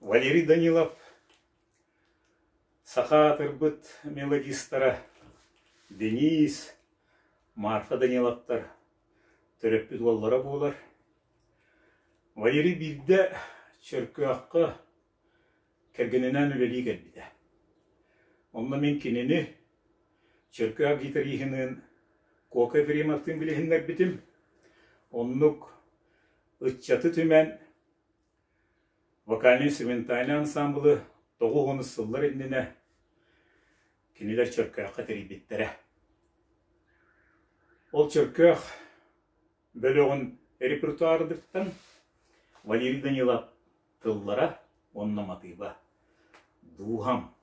Валерий Данилов, Сахатырбыт мелодистара, Денис, Марфа Даниловтар, төрөппүт оллара болар. Валерий бирде чөркөакка кергенинен үлелий келбиде. Онна мен кинини чөркөак гитарихинин Кока Феримовтың билихиннер битим. Оннук ытчаты түмен вокально-инструментальный ансамблы 9 сыллар иннине кинилер чөркөакка терибиттере. Ол чөркөак бөлөгүн репертуардыктан Валерий Данилов тыллара онна матыйба Духам.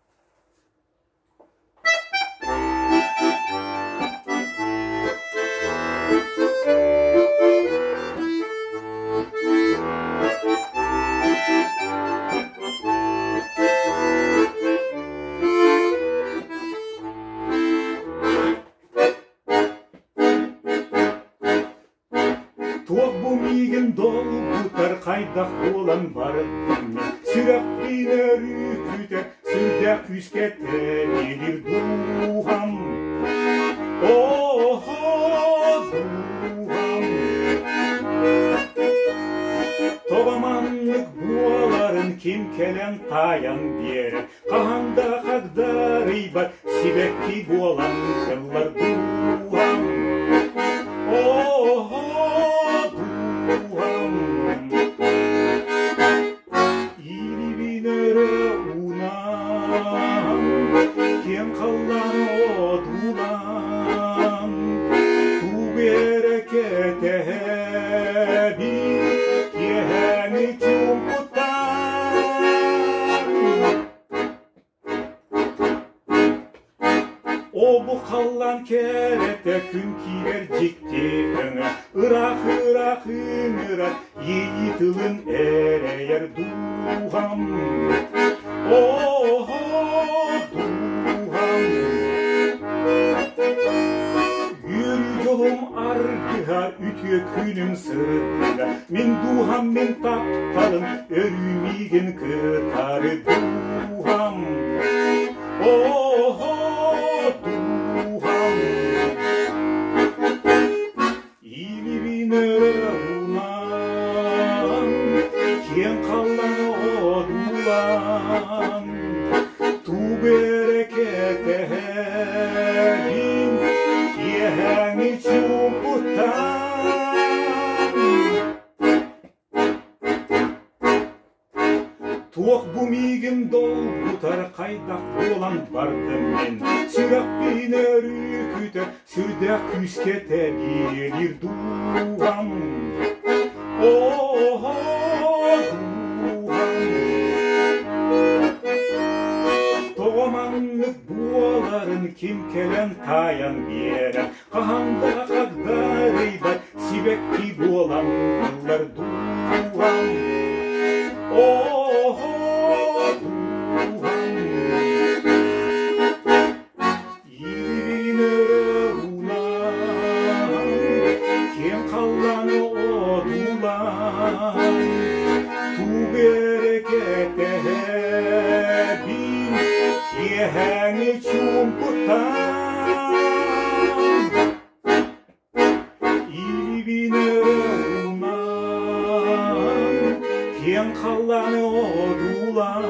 Тоқ бумиген дол бұтар қайдақ болан барып сүрәк бейнер үкітер сүрдәк күскетер елір Духам. О-хо, Духам. Тоғаманлық буаларын кем келен таян бері қағанда қағдары бар себепки болан қылар Духам. О-хо, қаллан керете күн кибер жикти өңө ырах ыңырат ейі тылын әрейер Духам. О-хо, Духам. Yürü yolum argıha ütüye күнім сыртыға мен Духам мен тапталым өрімеген кытары Духам. О-хо, Духам. Или бинөрі ұнам кен қалланы одулам ту берекетебин кияңи чумпутам. Тоқ бумиген дол бұтар қайдақ болан бардым мен сүрәк бейнер үкітер сүрдәк күскетер елір Духам. О-хо, Духам. Тоғаманлық буаларын кем келен таян берен қағанда қағдары бар себепки болан қылар Духам. О-хо, Духам. Елбинөрі ұнам кен қалланы одулам ту берекетебин кияңи чумпутам. Елбинөрі ұнам кен қалланы одулам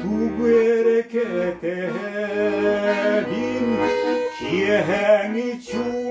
ту берекетебин кияңи чумпутам.